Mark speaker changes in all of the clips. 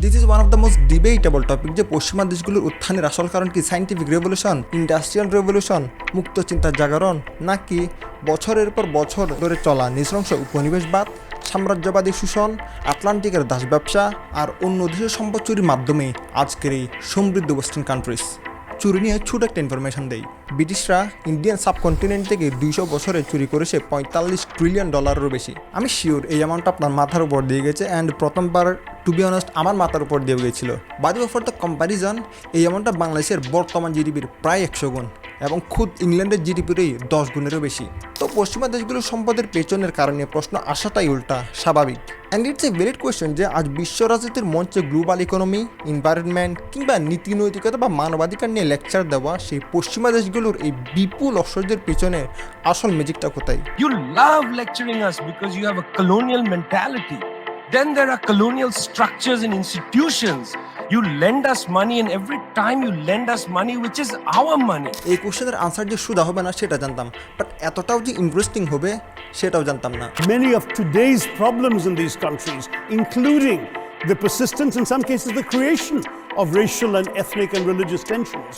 Speaker 1: This is one of the most debatable topic যে পশ্চিমা দেশগুলোর উত্থানের আসল কারণ কি সায়েন্টিফিক রেভলিউশন, ইন্ডাস্ট্রিয়াল রেভলিউশন, মুক্ত চিন্তার জাগরণ, নাকি বছরের পর বছর ধরে চলা নৃশংস উপনিবেশবাদ, সাম্রাজ্যবাদী শোষণ, আটলান্টিকের দাস ব্যবসা আর অন্য দেশের সম্পদ চুরির মাধ্যমে আজকের এই সমৃদ্ধ ওয়েস্টার্ন কান্ট্রিজ। চুরি নিয়ে ছোট একটা ইনফরমেশন দেই। ব্রিটিশরা ইন্ডিয়ান সাবকন্টিনেন্ট থেকে 200 বছরে চুরি করেছে $45 ট্রিলিয়ন বেশি। আমি শিওর এই অ্যামাউন্টটা আপনার মাথার উপর দিয়ে গেছে, অ্যান্ড প্রথমবার টু বি অনেস্ট আমার মাথার উপর দিয়ে গেছিলো। By the way, for the comparison, এই অ্যামাউন্টটা বাংলাদেশের বর্তমান জিডিপির প্রায় 100 গুণ এবং খুদ ইংল্যান্ডের জিডিপিরই 10 গুণেরও বেশি। তো পশ্চিমা দেশগুলোর সম্পদের পেছনের কারণে প্রশ্ন আসাটাই উল্টা স্বাভাবিক। And it's a valid question যে আজ বিশ্ব রাজনীতির মঞ্চে গ্লোবাল ইকোনমি, এনভায়রনমেন্ট কিংবা নীতি নৈতিকতা বা মানবাধিকার নিয়ে লেকচার দেওয়া সেই পশ্চিমা দেশগুলোর এই বিপুল ঐশ্বর্যের পেছনে আসল ম্যাজিকটা কোথায়?
Speaker 2: You love lecturing us because you have a colonial mentality. Then there are colonial structures and institutions. You lend us money, and every time you lend us money, which is our money.
Speaker 1: এই কোশ্চেনের answer যে সুদা হবে না সেটা জানতাম, but এতটাও যে ইন্টারেস্টিং হবে সেটাও জানতাম না।
Speaker 3: Many of today's problems in these countries, including the persistence, in some cases the creation of racial and ethnic and religious tensions,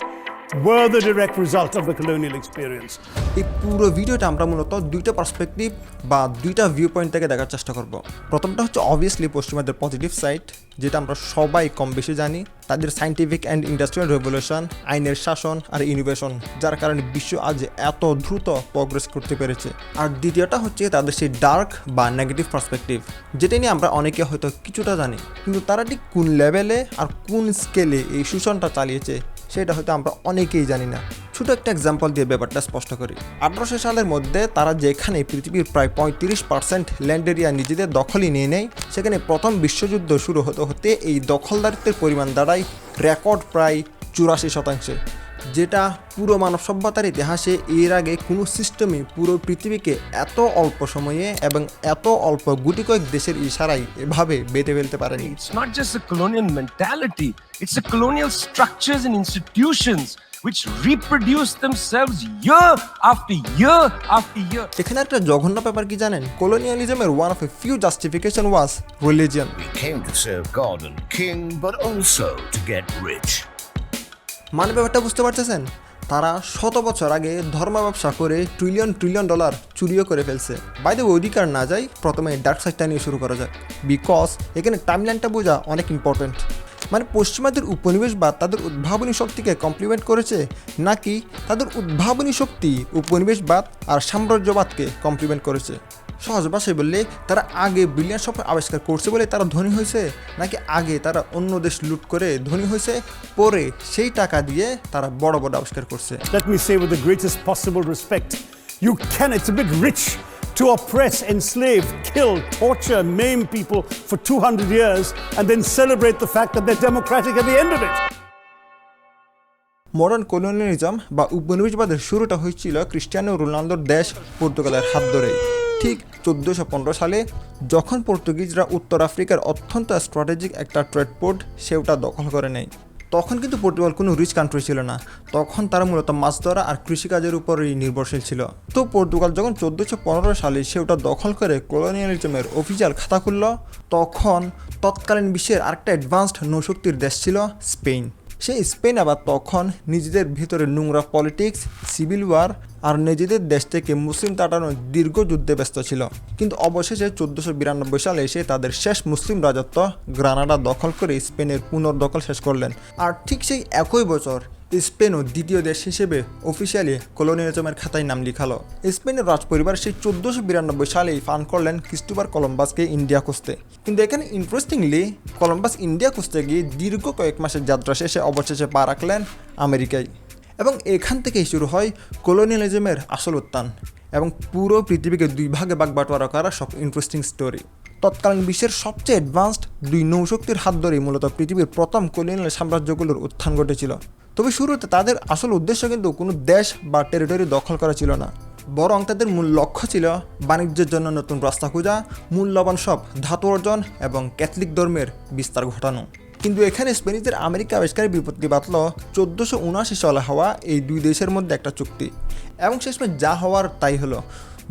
Speaker 3: were the direct result of the colonial experience.
Speaker 1: এই পুরো ভিডিওটা আমরা মূলত দুইটা পার্সপেক্টিভ বা দুইটা view point থেকে দেখার চেষ্টা করব। প্রথমটা হচ্ছে অবভিয়াসলি পশ্চিমাদের পজিটিভ সাইড, যেটা আমরা সবাই কম বেশি জানি, তাদের সায়েন্টিফিক অ্যান্ড ইন্ডাস্ট্রিয়াল রেভলিউশন, আইনের শাসন আর ইনোভেশন, যার কারণে বিশ্ব আজ এত দ্রুত প্রগ্রেস করতে পেরেছে। আর দ্বিতীয়টা হচ্ছে তাদের সেই ডার্ক বা নেগেটিভ পার্সপেক্টিভ, যেটা নিয়ে আমরা অনেকে হয়তো কিছুটা জানি, কিন্তু তারা ঠিক কোন লেভেলে আর কোন স্কেলে এই শোষণটা চালিয়েছে সেটা হয়তো আমরা অনেকেই জানি না। ছোটো একটা এক্সাম্পল দিয়ে ব্যাপারটা স্পষ্ট করি। 1800 সালের মধ্যে তারা যেখানে পৃথিবীর প্রায় 35% ল্যান্ড এরিয়া নিজেদের দখলই নিয়ে নেয়, সেখানে প্রথম বিশ্বযুদ্ধ শুরু হতে হতে এই দখলদারিত্বের পরিমাণ দাঁড়ায় রেকর্ড প্রায় 84%, যেটা পুরো মানব সভ্যতার ইতিহাসে এর আগে কোনো সিস্টেমে পুরো পৃথিবীকে এত অল্প সময়ে এবং এত অল্প গুটি কয়েক দেশের ইশারায় এভাবে বেঁধে ফেলতে পারেনি।
Speaker 2: It's not just a colonial mentality, it's the colonial structures and institutions which reproduce themselves year after year after year.
Speaker 1: এখানে একটা জঘন্য ব্যাপার কি জানেন? কলোনিয়ালিজমের one of a few justification was religion.
Speaker 4: We came to serve God and King, but also to get rich.
Speaker 1: মানে ব্যাপারটা বুঝতে পারতেছেন? তারা 100 বছর আগে ধর্ম ব্যবসা করে ট্রিলিয়ন ডলার চুরিও করে ফেলছে। বাই দ্য ওয়ে, অধিকার না যাই, প্রথমে ডার্ক সাইডটা নিয়ে শুরু করা যাক, বিকজ এখানে টাইমলাইনটা বোঝা অনেক ইম্পর্টেন্ট। মানে পশ্চিমাদের উপনিবেশবাদ তাদের উদ্ভাবনী শক্তিকে কমপ্লিমেন্ট করেছে, নাকি তাদের উদ্ভাবনী শক্তি উপনিবেশবাদ আর সাম্রাজ্যবাদকে কমপ্লিমেন্ট করেছে? সহজ ভাষায় বললে, তারা আগে ব্রিলিয়ান্ট সফটওয়্যার আবিষ্কার করছে বলে তারা ধনী হয়েছে, নাকি আগে তারা অন্য দেশ লুট করে ধনী হয়েছে, পরে সেই টাকা দিয়ে তারা বড় বড় আবিষ্কার করছে?
Speaker 3: Let me say with the greatest possible respect, it's a bit rich to oppress, enslave, kill, torture, maim people for 200 years and then celebrate the fact that they're democratic at the end of it.
Speaker 1: Modern colonialism বা উপনিবেশবাদের শুরুটা হয়েছিল Cristiano রোনালদোর দেশ পর্তুগালের হাত ধরেই। ঠিক 1415 সালে যখন পর্তুগিজরা উত্তর আফ্রিকার অত্যন্ত স্ট্র্যাটেজিক একটা ট্রেড পোর্ট সেউটা দখল করে নেয়, তখন কিন্তু পর্তুগাল কোনো রিচ কান্ট্রি ছিল না। তখন তারা মূলত মাছ ধরা আর কৃষিকাজের উপরই নির্ভরশীল ছিল। তো পর্তুগাল যখন 1415 সালে সেটা দখল করে কলোনিয়ালিজমের অফিসিয়াল খাতা খুলল, তখন তৎকালীন বিশ্বের আরেকটা অ্যাডভান্সড নৌশক্তির দেশ ছিল স্পেন। সেই স্পেন আবার তখন নিজেদের ভিতরে নোংরা পলিটিক্স, সিভিল ওয়ার আর নিজেদের দেশ থেকে মুসলিম তাড়ানোর দীর্ঘ যুদ্ধে ব্যস্ত ছিল। কিন্তু অবশেষে 1492 সালে এসে তাদের শেষ মুসলিম রাজত্ব গ্রানাডা দখল করে স্পেনের পুনর্দখল শেষ করলেন। আর ঠিক সেই একই বছর স্পেনও দ্বিতীয় দেশ হিসেবে অফিসিয়ালি কলোনিয়ালিজমের খাতায় নাম লিখালো। স্পেনের রাজপরিবার সেই 1492 সালেই ফান্ড করলেন ক্রিস্টোফার কলম্বাসকে ইন্ডিয়া খুঁজতে। কিন্তু এখানে ইন্টারেস্টিংলি কলম্বাস ইন্ডিয়া খুঁজতে গিয়ে দীর্ঘ কয়েক মাসের যাত্রা শেষে অবশেষে পা রাখলেন আমেরিকায়, এবং এখান থেকেই শুরু হয় কলোনিয়ালিজমের আসল উত্থান এবং পুরো পৃথিবীকে দুই ভাগে বাগবাটোয়ারা করা সব ইন্টারেস্টিং স্টোরি। তৎকালীন বিশ্বের সবচেয়ে অ্যাডভান্সড দুই নৌশক্তির হাত ধরেই মূলত পৃথিবীর প্রথম কলোনিয়াল সাম্রাজ্যগুলোর উত্থান ঘটেছিল। তবে শুরুতে তাদের আসল উদ্দেশ্য কিন্তু কোনো দেশ বা টেরিটরি দখল করা ছিল না, বরং তাদের মূল লক্ষ্য ছিল বাণিজ্যের জন্য নতুন রাস্তা খোঁজা, মূল্যবান সব ধাতু অর্জন এবং ক্যাথলিক ধর্মের বিস্তার ঘটানো। কিন্তু এখানে স্পেনিশদের আমেরিকা আবিষ্কারের বিপত্তি বাতল 1479 সালে হওয়া এই দুই দেশের মধ্যে একটা চুক্তি, এবং শেষমেশ যা হওয়ার তাই হলো।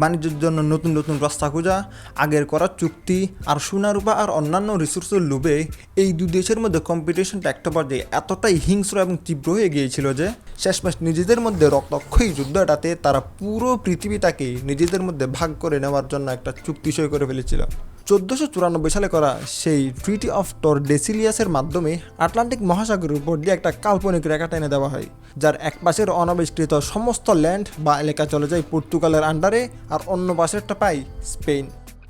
Speaker 1: বাণিজ্যের জন্য নতুন নতুন রাস্তা খোঁজা, আগের করা চুক্তি আর সোনা রূপা আর অন্যান্য রিসোর্সের লোভে এই দুই দেশের মধ্যে কম্পিটিশনটা একটা পর্যায়ে এতটাই হিংস্র এবং তীব্র হয়ে গিয়েছিল যে শেষমেশ নিজেদের মধ্যে রক্তক্ষয়ী যুদ্ধটাতে তারা পুরো পৃথিবীটাকে নিজেদের মধ্যে ভাগ করে নেওয়ার জন্য একটা চুক্তি সই করে ফেলেছিল। 1494 সালে করা সেই ট্রিটি অফ টরডেসিলিয়াসের মাধ্যমে আটলান্টিক মহাসাগরের উপর দিয়ে একটা কাল্পনিক রেখা টেনে দেওয়া হয়, যার এক পাশের অনাবিষ্কৃত সমস্ত ল্যান্ড বা এলাকা চলে যায় পর্তুগালের আন্ডারে আর অন্য পাশেরটা পায় স্পেন।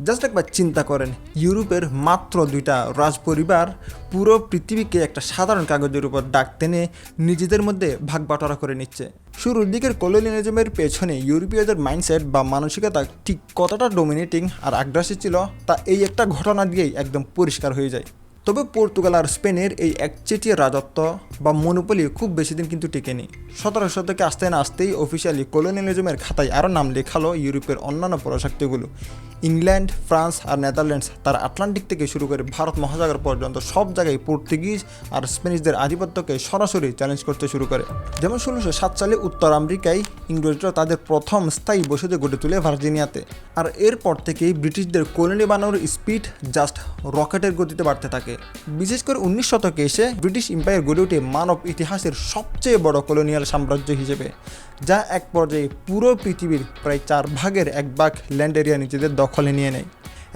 Speaker 1: জাস্ট একবার চিন্তা করেন, ইউরোপের মাত্র 2টা রাজপরিবার পুরো পৃথিবীকে একটা সাধারণ কাগজের উপর ডাক টেনে নিজেদের মধ্যে ভাগ বাটোয়ারা করে নিচ্ছে। শুরুর দিকের কলোনিয়ালিজমের পেছনে ইউরোপীয়দের মাইন্ডসেট বা মানসিকতা ঠিক কতটা ডোমিনেটিং আর আগ্রাসী ছিল তা এই একটা ঘটনা দিয়েই একদম পরিষ্কার হয়ে যায়। তবে পর্তুগাল আর স্পেনের এই একচেটিয়া রাজত্ব বা মনোপলি খুব বেশি দিন কিন্তু টিকেনি। 17 শতকে আসতে না আসতেই অফিসিয়ালি কলোনিয়ালিজমের খাতায় আরও নাম লেখালো ইউরোপের অন্যান্য পরাশক্তিগুলো। ইংল্যান্ড, ফ্রান্স আর নেদারল্যান্ডস তারা আটলান্টিক থেকে শুরু করে ভারত মহাসাগর পর্যন্ত সব জায়গায় পর্তুগিজ আর স্প্যানিশদের আধিপত্যকে সরাসরি চ্যালেঞ্জ করতে শুরু করে। যেমন 1607 সালে উত্তর আমেরিকায় ইংরেজরা তাদের প্রথম স্থায়ী বসতি গড়ে তোলে ভার্জিনিয়াতে। আর এরপর থেকেই ব্রিটিশদের কলোনি বানানোর স্পিড জাস্ট রকেটের গতিতে বাড়তে থাকে। বিশেষ করে 19 শতকে এসে ব্রিটিশ এম্পায়ার গড়ে ওঠে মানব ইতিহাসের সবচেয়ে বড় কলোনিয়াল সাম্রাজ্য হিসেবে, যা এক পর্যায়ে পুরো পৃথিবীর প্রায় 1/4 ল্যান্ড এরিয়া নিজেদের দখলে নিয়ে নেয়।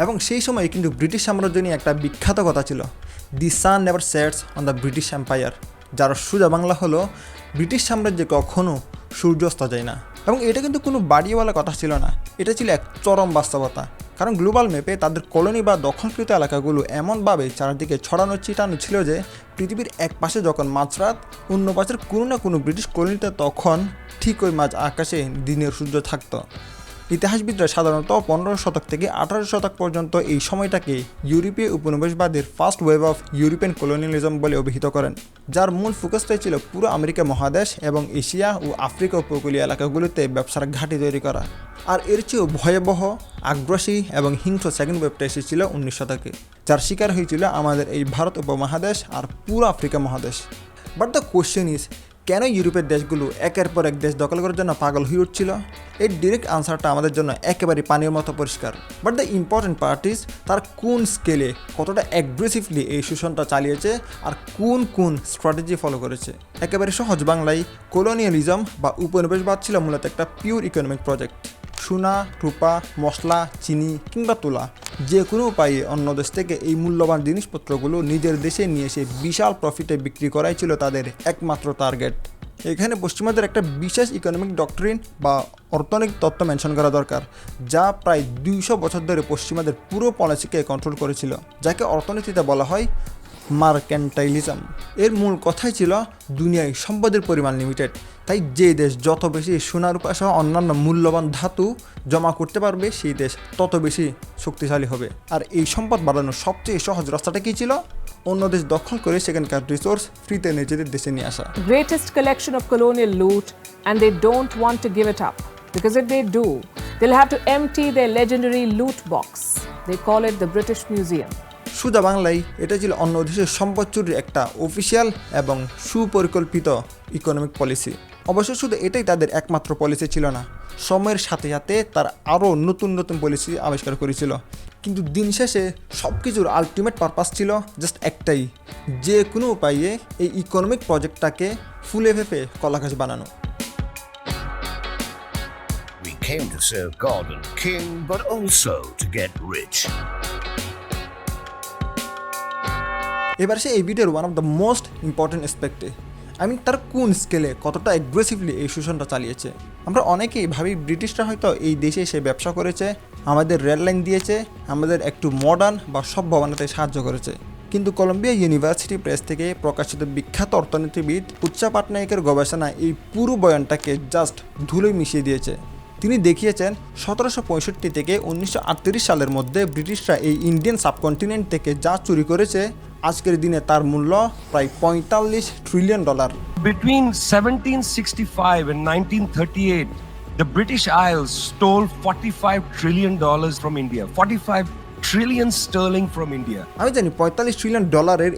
Speaker 1: এবং সেই সময় কিন্তু ব্রিটিশ সাম্রাজ্য নিয়ে একটা বিখ্যাত কথা ছিল, the sun never sets on the British Empire, যার সোজা বাংলা হলো ব্রিটিশ সাম্রাজ্যে কখনো সূর্যাস্ত যায় না। এবং এটা কিন্তু কোনো বাড়িওয়ালা কথা ছিল না, এটা ছিল এক চরম বাস্তবতা। কারণ গ্লোবাল ম্যাপে তাদের কলোনি বা দখলকৃত এলাকাগুলো এমনভাবে চারদিকে ছড়ানো ছিটানো ছিল যে পৃথিবীর এক পাশে যখন মাঝরাত, অন্য পাশের কোনো না কোনো ব্রিটিশ কলোনিতে তখন ঠিক ওই মাঝ আকাশে দিনের সূর্য থাকতো। ইতিহাসবিদরা সাধারণত 15 শতক থেকে 18 শতক পর্যন্ত এই সময়টাকে ইউরোপীয় উপনিবেশবাদের first wave of European colonialism বলে অভিহিত করেন, যার মূল ফোকাসটাই ছিল পুরো আমেরিকা মহাদেশ এবং এশিয়া ও আফ্রিকা উপকূলীয় এলাকাগুলোতে ব্যবসার ঘাঁটি তৈরি করা। আর এর চেয়েও ভয়াবহ, আগ্রাসী এবং হিংস্র সেকেন্ড ওয়েভটা এসেছিল 19 শতকে, যার শিকার হয়েছিল আমাদের এই ভারত উপমহাদেশ আর পুরো আফ্রিকা মহাদেশ। বাট দ্য কোশ্চেন ইজ, কেন ইউরোপের দেশগুলো একের পর এক দেশ দখল করার জন্য পাগল হয়ে উঠছিল? এর ডিরেক্ট আনসারটা আমাদের জন্য একেবারে পানির মতো পরিষ্কার। But the important part is, তার কোন স্কেলে কতটা অ্যাগ্রেসিভলি এই শোষণটা চালিয়েছে আর কোন স্ট্র্যাটেজি ফলো করেছে। একেবারে সহজ বাংলায়, কলোনিয়ালিজম বা উপনিবেশবাদ ছিল মূলত একটা পিওর ইকোনমিক প্রজেক্ট। সোনা, রূপা, মশলা, চিনি কিংবা তুলা যে কোনো উপায়ে অন্য দেশ থেকে এই মূল্যবান জিনিসপত্রগুলো নিজের দেশে নিয়ে এসে বিশাল প্রফিটে বিক্রি করাই ছিল তাদের একমাত্র টার্গেট। এখানে পশ্চিমাদের একটা বিশেষ ইকোনমিক ডক্ট্রিন বা অর্থনৈতিক তত্ত্ব মেনশন করা দরকার, যা প্রায় 200 বছর ধরে পশ্চিমাদের পুরো পলিসিকে কন্ট্রোল করেছিল, যাকে অর্থনীতিতে বলা হয় মার্কেন্টাইলিজম। এর মূল কথাই ছিল দুনিয়ায় সম্পদের পরিমাণ লিমিটেড, তাই যে দেশ যত বেশি সোনা রূপা সহ অন্যান্য মূল্যবান ধাতু জমা করতে পারবে সেই দেশ তত বেশি শক্তিশালী হবে। আর এই সম্পদ বাড়ানোর সবচেয়ে সহজ রাস্তাটা কী ছিল? অন্য দেশ দখল করে সেখানকার রিসোর্স ফ্রিতে নিজেদের দেশে নিয়ে আসা।
Speaker 5: Greatest collection of colonial loot, and they don't want to give it up, because if they do, they'll have to empty their legendary loot box. They call it the British Museum.
Speaker 1: সোজা বাংলায় এটা ছিল অন্য দেশের সম্পদ চুরির একটা official এবং সুপরিকল্পিত ইকোনমিক পলিসি। অবশ্য শুধু এটাই তাদের একমাত্র পলিসি ছিল না, সময়ের সাথে সাথে তার আরও নতুন পলিসি আবিষ্কার করেছিল। কিন্তু দিন শেষে সব কিছুর আলটিমেট পারপাস ছিল জাস্ট একটাই, যে কোনো উপায়ে এই ইকোনমিক প্রজেক্টটাকে ফুলে ফেঁপে কলাগাছ বানানো।
Speaker 4: We came to serve God and King, but also to get rich.
Speaker 1: এবার সে এই ভিডিওর one of the most important অ্যাসপেক্টে, তার কোন স্কেলে কতটা অ্যাগ্রেসিভলি এই শোষণটা চালিয়েছে। আমরা অনেকেই ভাবি ব্রিটিশরা হয়তো এই দেশে এসে ব্যবসা করেছে, আমাদের রেল লাইন দিয়েছে, আমাদের একটু মডার্ন বা সভ্য বানাতে সাহায্য করেছে। কিন্তু কলম্বিয়া ইউনিভার্সিটি প্রেস থেকে প্রকাশিত বিখ্যাত অর্থনীতিবিদ উচ্চা পাটনায়কের গবেষণা এই পুরো বয়ানটাকে জাস্ট ধুলোয় মিশিয়ে দিয়েছে। তিনি দেখিয়েছেন 1765 থেকে 1938 সালের মধ্যে ব্রিটিশরা এই ইন্ডিয়ান সাবকন্টিনেন্ট থেকে যা চুরি করেছে, আজকের দিনে তার মূল্য প্রায় $45 trillion.
Speaker 2: Between 1765 and 1938, the British Isles stole $45 trillion from India. 45 trillion sterling from India.
Speaker 1: আমি জানি $45 ট্রিলিয়ন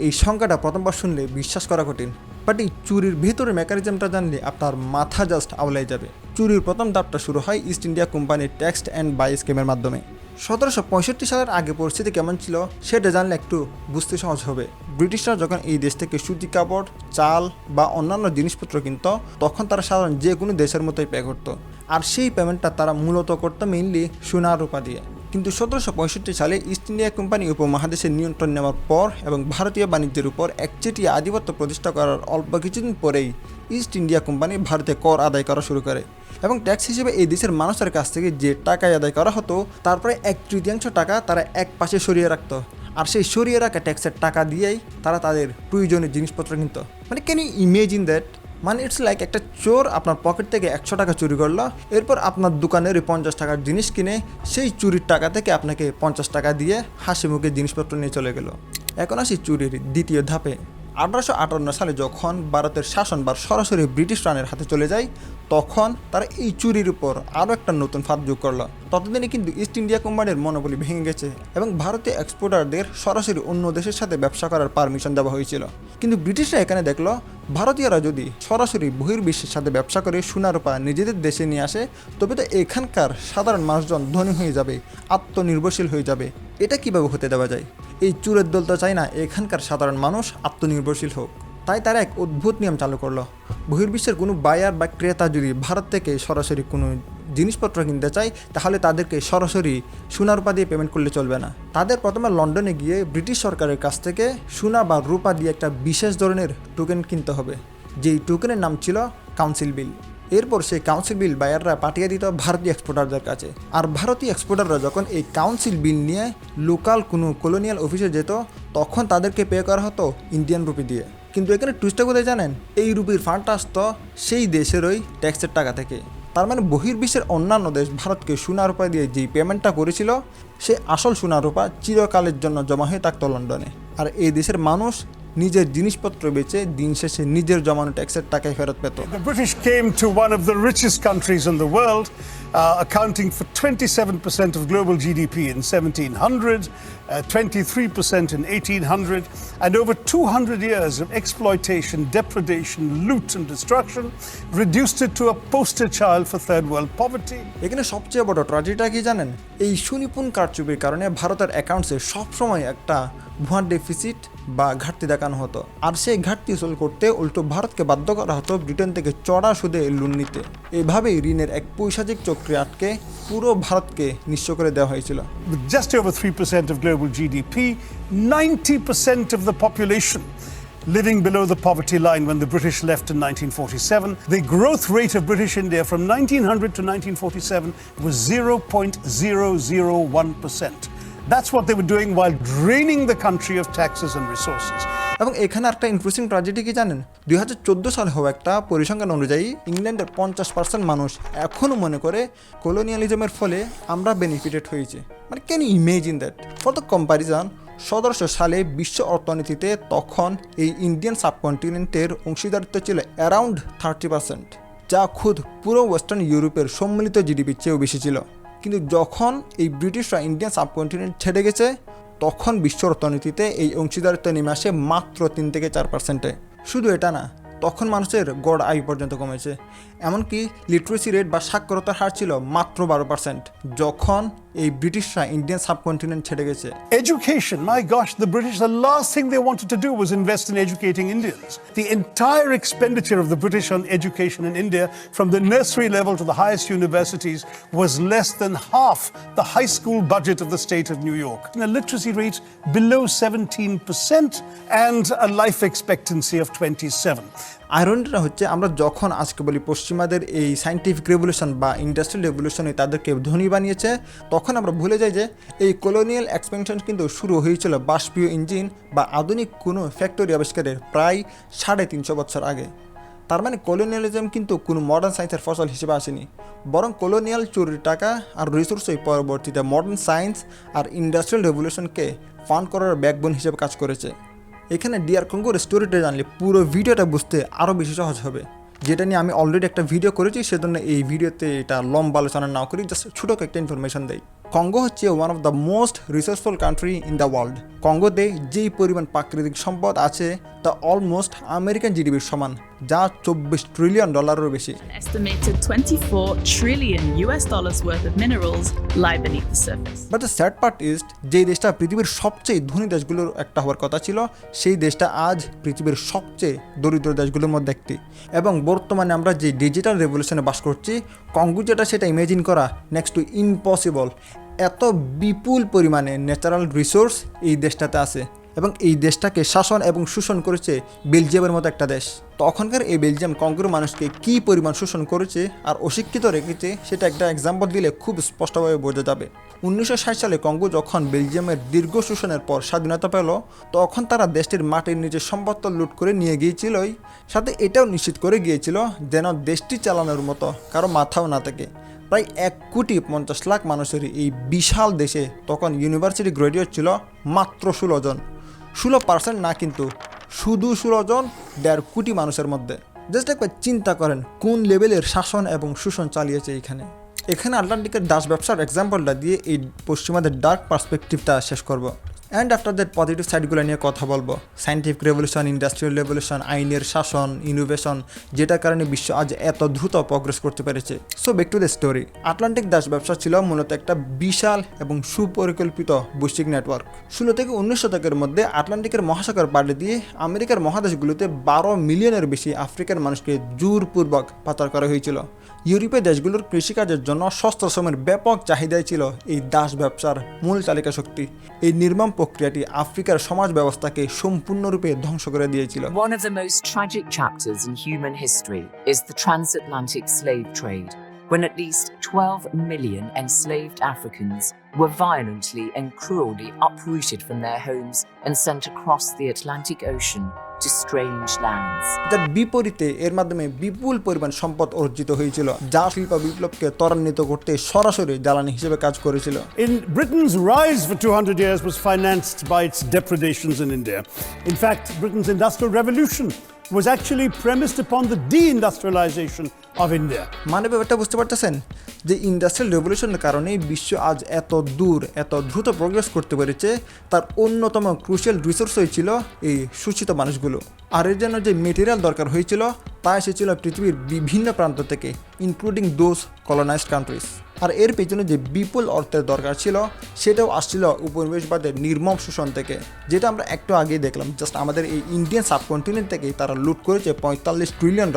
Speaker 1: এই সংখ্যাটা প্রথমবার শুনলে বিশ্বাস করা কঠিন, বাট এই চুরির ভেতরে মেকানিজমটা জানলে আপনার মাথা জাস্ট আওলাই যাবে। চুরির প্রথম ধাপটা শুরু হয় ইস্ট ইন্ডিয়া কোম্পানির ট্যাক্স অ্যান্ড বাই স্কিমের মাধ্যমে। 1765 সালের আগে পরিস্থিতি কেমন ছিল সেটা জানলে একটু বুঝতে সহজ হবে। ব্রিটিশরা যখন এই দেশ থেকে সুতি কাপড়, চাল বা অন্যান্য জিনিসপত্র কিনত, তখন তারা সাধারণ যে কোনো দেশের মতোই পে করতো, আর সেই পেমেন্টটা তারা মূলত করতো মেইনলি সোনা রূপা দিয়ে। কিন্তু 1765 সালে ইস্ট ইন্ডিয়া কোম্পানি উপমহাদেশের নিয়ন্ত্রণ নেওয়ার পর এবং ভারতীয় বাণিজ্যের উপর একচেটিয়া আধিপত্য প্রতিষ্ঠা করার অল্প কিছুদিন পরেই ইস্ট ইন্ডিয়া কোম্পানি ভারতে কর আদায় করা শুরু করে এবং ট্যাক্স হিসেবে এই দেশের মানুষের কাছ থেকে যে টাকা আদায় করা হতো তারপরে 1/3 টাকা তারা এক পাশে সরিয়ে রাখতো, আর সেই সরিয়ে রাখা ট্যাক্সের টাকা দিয়েই তারা তাদের প্রয়োজনীয় জিনিসপত্র কিনত। মানে ক্যান ইউ ইমেজিন দ্যাট? মানে ইটস লাইক একটা চোর আপনার পকেট থেকে 100 টাকা চুরি করলো, এরপর আপনার দোকানের 50 টাকার জিনিস কিনে সেই চুরির টাকা থেকে আপনাকে 50 টাকা দিয়ে হাসি মুখে জিনিসপত্র নিয়ে চলে গেল। এখন আসি চুরির দ্বিতীয় ধাপে। 1858 সালে যখন ভারতের শাসনভার সরাসরি ব্রিটিশ রানের হাতে চলে যায়, তখন তারা এই চুরির উপর আরও একটা নতুন ফাঁদ যোগ করলো। ততদিনে কিন্তু ইস্ট ইন্ডিয়া কোম্পানির মনোবলি ভেঙে গেছে এবং ভারতীয় এক্সপোর্টারদের সরাসরি অন্য দেশের সাথে ব্যবসা করার পারমিশন দেওয়া হয়েছিল। কিন্তু ব্রিটিশরা এখানে দেখলো ভারতীয়রা যদি সরাসরি বহির্বিশ্বের সাথে ব্যবসা করে সোনা রূপা নিজেদের দেশে নিয়ে আসে, তবে তো এখানকার সাধারণ মানুষজন ধনী হয়ে যাবে, আত্মনির্ভরশীল হয়ে যাবে। এটা কীভাবে হতে দেওয়া যায়? এই চুরের দল তো চায় না এখানকার সাধারণ মানুষ আত্মনির্ভরশীল হোক। তাই তারা এক অদ্ভুত নিয়ম চালু করলো। বহির্বিশ্বের কোনো বায়ার বা ক্রেতা যদি ভারত থেকে সরাসরি কোনো জিনিসপত্র কিনতে চায়, তাহলে তাদেরকে সরাসরি সোনা রূপা দিয়ে পেমেন্ট করলে চলবে না। তাদের প্রথমে লন্ডনে গিয়ে ব্রিটিশ সরকারের কাছ থেকে সোনা বা রূপা দিয়ে একটা বিশেষ ধরনের টোকেন কিনতে হবে, যেই টোকেনের নাম ছিল কাউন্সিল বিল। এরপর সেই কাউন্সিল বিল বায়াররা পাঠিয়ে দিত ভারতীয় এক্সপোর্টারদের কাছে, আর ভারতীয় এক্সপোর্টাররা যখন এই কাউন্সিল বিল নিয়ে লোকাল কোনো কলোনিয়াল অফিসে যেত, তখন তাদেরকে পে করা হতো ইন্ডিয়ান রুপি দিয়ে। কিন্তু এখানে টুইস্টটা কোথায় জানেন? এই রুপির ফান্ডটা আসতো সেই দেশেরই ট্যাক্সের টাকা থেকে। তার মানে বহির্বিশ্বের অন্যান্য দেশ ভারতকে সোনা রূপা দিয়ে যেই পেমেন্টটা করেছিল, সে আসল সোনা রূপা চিরকালের জন্য জমা হয়ে থাকতো লন্ডনে, আর এই দেশের মানুষ নিজের জিনিসপত্র বেচে দিন শেষে নিজের জমানো ট্যাক্সের টাকায় ফেরত পেত।
Speaker 3: The British came to one of the richest countries in the world, accounting for 27% of global GDP in 1700, 23% in 1800, and over 200 years of exploitation, depredation, loot and destruction reduced it to a poster child for third world poverty.
Speaker 1: এখানে সবচেয়ে বড় ট্র্যাজেডিটা কি জানেন? এই সুনিপুণ কারচুপির কারণে ভারতের অ্যাকাউন্টসে সবসময় একটা ভুয়া ডেফিসিট বা ঘাটতি দেখানো হতো, আর সেই ঘাটতি উসুল করতে উল্টো ভারতকে বাধ্য করা হতো ব্রিটেন থেকে চড়া সুদে লোন নিতে। এভাবেই ঋণের এক পৈশাচিক চক্রে আটকে পুরো ভারতকে নিঃস্ব করে দেওয়া হয়েছিল।
Speaker 3: With just over 3% of global GDP, 90% of the population living below the poverty line when the British left in 1947. The growth rate of British India from 1900 to 1947 was 0.001%. That's what they were doing while draining the country of taxes and resources.
Speaker 1: এবং এখানে একটা interesting tragedy কি জানেন? 2014 সালে হওয়া একটা পরিসংখ্যান অনুযায়ী ইংল্যান্ডের 50% মানুষ এখনও মনে করে কলোনিয়ালিজমের ফলে আমরা বেনিফিটেড হয়েছি। মানে can you imagine that? For the comparison, 1700 সালে বিশ্ব অর্থনীতিতে তখন এই ইন্ডিয়ান সাবকন্টিনেন্টের অংশীদারিত্ব ছিল অ্যারাউন্ড 30%, যা খুদ পুরো ওয়েস্টার্ন ইউরোপের সম্মিলিত জিডিপির চেয়েও বেশি ছিল। কিন্তু যখন এই ব্রিটিশরা ইন্ডিয়ান সাবকন্টিনেন্ট ছেড়ে গেছে, তখন বিশ্ব অর্থনীতিতে এই অংশীদারিত্ব নেমে আসে মাত্র 3 থেকে 4%। শুধু এটা না, তখন মানুষের গড় আয় পর্যন্ত কমেছে। এমনকি লিটারেসি রেট বা সাক্ষরতার হার ছিল মাত্র 12% যখন এই ব্রিটিশরা ইন্ডিয়ান সাবকন্টিনেন্ট ছেড়ে গেছে।
Speaker 3: Education, my gosh, the British, the last thing they wanted to do was invest in educating Indians. The entire expenditure of the British on education in India, from the nursery level to the highest universities, was less than half the high school budget of the state of New York. And a literacy rate below 17% and a life expectancy of 27.
Speaker 1: আয়রনিটা হচ্ছে, আমরা যখন আজকে বলি পশ্চিমাদের এই scientific revolution বা industrial রেভলিউশনে তাদেরকে ধনী বানিয়েছে, তখন আমরা ভুলে যাই যে এই কলোনিয়াল এক্সপেনশন কিন্তু শুরু হয়েছিল বাষ্পীয় ইঞ্জিন বা আধুনিক কোনো ফ্যাক্টরি আবিষ্কারের প্রায় 350 বছর আগে। তার মানে কলোনিয়ালিজম কিন্তু কোনো মডার্ন সায়েন্সের ফসল হিসেবে আসেনি, বরং কলোনিয়াল চুরির টাকা আর রিসোর্সই পরবর্তীতে মডার্ন সায়েন্স আর ইন্ডাস্ট্রিয়াল রেভলিউশনকে ফান্ড করার ব্যাকবোন হিসেবে কাজ করেছে। এখানে ডিয়ার কঙ্গোর স্টোরিটা জানলে পুরো ভিডিওটা বুঝতে আরও বেশি সহজ হবে, যেটা নিয়ে আমি অলরেডি একটা ভিডিও করেছি, সেজন্য এই ভিডিওতে এটা লম্বা আলোচনা না করি, জাস্ট ছোটো একটা ইনফরমেশন দেই। কঙ্গো হচ্ছে one of the most resourceful country in the world. কঙ্গোতে যেই পরিমাণ প্রাকৃতিক সম্পদ আছে তা অলমোস্ট আমেরিকান জিডিপির সমান, যা $24 ট্রিলিয়ন বেশি।
Speaker 6: An estimated $24 trillion worth of minerals lie beneath the surface.
Speaker 1: But the sad part is, যেই দেশটা পৃথিবীর সবচেয়ে ধনী দেশগুলোর একটা হওয়ার কথা ছিল, সেই দেশটা আজ পৃথিবীর সবচেয়ে দরিদ্র দেশগুলোর মধ্যে একটি। এবং বর্তমানে আমরা যে ডিজিটাল রেভলিউশনে বাস করছি, কঙ্গো যেটা সেটা ইমেজিন করা নেক্সট টু ইম্পসিবল। এত বিপুল পরিমাণে ন্যাচারাল রিসোর্স এই দেশটাতে আছে, এবং এই দেশটাকে শাসন এবং শোষণ করেছে বেলজিয়ামের মতো একটা দেশ। তখনকার এই বেলজিয়াম কঙ্গোর মানুষকে কী পরিমাণ শোষণ করেছে আর অশিক্ষিত রেখেছে, সেটা একটা এক্সাম্পল দিলে খুব স্পষ্টভাবে বোঝা যাবে। 1960 সালে কঙ্গো যখন বেলজিয়ামের দীর্ঘ শোষণের পর স্বাধীনতা পেল, তখন তারা দেশটির মাটির নিচে সম্পদ লুট করে নিয়ে গিয়েছিলই, সাথে এটাও নিশ্চিত করে গিয়েছিল যেন দেশটি চালানোর মতো কারো মাথাও না থাকে। প্রায় 1,50,00,000 মানুষের এই বিশাল দেশে তখন ইউনিভার্সিটি গ্র্যাজুয়েট ছিল মাত্র 16 জন। 16% না, কিন্তু শুধু 16 জন 1.5 কোটি মানুষের মধ্যে। জাস্ট একবার চিন্তা করেন কোন লেভেলের শাসন এবং শোষণ চালিয়েছে এখানে। আটলান্টিকের দাস ব্যবসার এক্সাম্পলটা দিয়ে এই পশ্চিমাদের ডার্ক পার্সপেক্টিভটা শেষ করব। অ্যান্ড আফটার দ্যাট পজিটিভ সাইডগুলো নিয়ে কথা বলবো। সায়েন্টিফিক রেভলিউশন, ইন্ডাস্ট্রিয়াল রেভলিউশন, আইনের শাসন, ইনোভেশন, যেটার কারণে বিশ্ব আজ এত দ্রুত প্রগ্রেস করতে পেরেছে। So back to the story. Atlantic Das ব্যবসা ছিল মূলত একটা বিশাল এবং সুপরিকল্পিত বৈশ্বিক নেটওয়ার্ক। 16 থেকে 19 শতকের মধ্যে আটলান্টিকের মহাসাগর পাড়ি দিয়ে আমেরিকার মহাদেশগুলোতে 12 মিলিয়নের বেশি আফ্রিকার মানুষকে জোরপূর্বক পাচার করা হয়েছিল। ইউরোপীয় দেশগুলোর কৃষিকাজের জন্য শস্ত্র শ্রমের ব্যাপক চাহিদাই ছিল এই দাস ব্যবসার মূল চালিকা শক্তি। এই নির্মম প্রক্রিয়াটি আফ্রিকার সমাজ ব্যবস্থাকে সম্পূর্ণরূপে ধ্বংস করে দিয়েছিল।
Speaker 7: One of the most tragic chapters in human history is the transatlantic slave trade, when at least 12 million enslaved Africans were violently and cruelly uprooted from their homes and sent across the Atlantic Ocean to strange lands.
Speaker 1: যার বিপরীতে এর মাধ্যমে বিপুল পরিমাণ সম্পদ অর্জিত হয়েছিল, যা শিল্প বিপ্লবকে ত্বরান্বিত করতে সরাসরি জ্বালানি হিসেবে কাজ করেছিল।
Speaker 3: In Britain's rise for 200 years was financed by its depredations in India. In fact, Britain's industrial revolution was actually premised upon the deindustrialization of India.
Speaker 1: মানে ব্যাপারটা বুঝতে পারতেছেন যে ইন্ডাস্ট্রিয়াল রেভলিউশনের কারণে বিশ্ব আজ এত দূর এত দ্রুত প্রোগ্রেস করতে পেরেছে, তার অন্যতম ক্রুশিয়াল রিসোর্সই ছিল এই শোষিত মানুষগুলো। আর এর জন্য যে মেটেরিয়াল দরকার হয়েছিল তা এসেছিল পৃথিবীর বিভিন্ন প্রান্ত থেকে, ইনক্লুডিং দোজ কলোনাইজড কান্ট্রিজ। আর এর পেছনে যে বিপুল অর্থের দরকার ছিল সেটাও আসছিল উপনিবেশবাদের নির্মম শোষণ থেকে, যেটা আমরা একটু আগেই দেখলাম। জাস্ট আমাদের এই ইন্ডিয়ান সাবকন্টিনেন্ট থেকেই তারা লুট করেছে $45 ট্রিলিয়ন,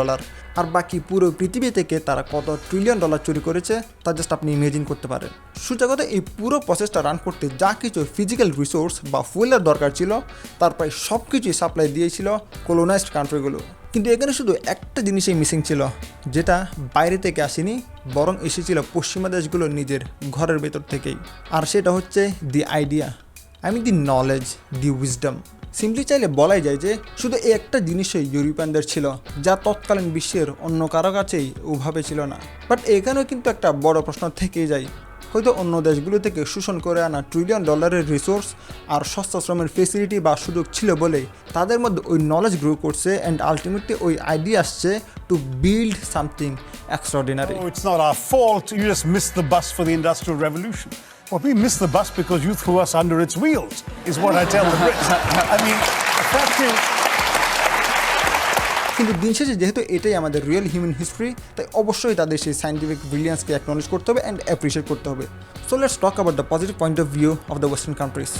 Speaker 1: আর বাকি পুরো পৃথিবী থেকে তারা কত $ট্রিলিয়ন চুরি করেছে তা জাস্ট আপনি ইমেজিন করতে পারেন। সোজা এই পুরো প্রসেসটা রান করতে যা কিছু ফিজিক্যাল রিসোর্স বা ফুয়েলের দরকার ছিল, তার প্রায় সব কিছুই সাপ্লাই দিয়েছিল কলোনাইজড কান্ট্রিগুলো। কিন্তু এখানে শুধু একটা জিনিসই মিসিং ছিল, যেটা বাইরে থেকে আসেনি, বরং এসেছিল পশ্চিমা দেশগুলোর নিজের ঘরের ভেতর থেকেই। আর সেটা হচ্ছে the idea, the knowledge, the wisdom. Simply চাইলে বলাই যায় যে শুধু এই একটা জিনিসই ইউরোপিয়ানদের ছিল, যা তৎকালীন বিশ্বের অন্য কারো কাছেই ওভাবে ছিল না। বাট এখানেও কিন্তু একটা বড় প্রশ্ন থেকেই যায়, হয়তো অন্য দেশগুলো থেকে শোষণ করে আনা $1 ট্রিলিয়ন রিসোর্স আর সস্তা শ্রমের ফেসিলিটি বা সুযোগ ছিল বলেই তাদের মধ্যে ওই নলেজ গ্রো করছে, অ্যান্ড আলটিমেটলি ওই আইডিয়া আসছে to build something extraordinary.
Speaker 3: Oh, it's not our fault. You just missed the bus for the Industrial Revolution. Well, we missed the bus because you threw us under its wheels, is what I tell the Brits. I mean, the fact is...
Speaker 1: কিন্তু দিন শেষে যেহেতু এটাই আমাদের real human history, তাই অবশ্যই তাদের সেই সায়েন্টিফিক ব্রিলিয়ান্সকে অ্যাকনলেজ করতে হবে অ্যান্ড অ্যাপ্রিশিয়েট করতে হবে। So let's talk about the positive point of view of the western countries.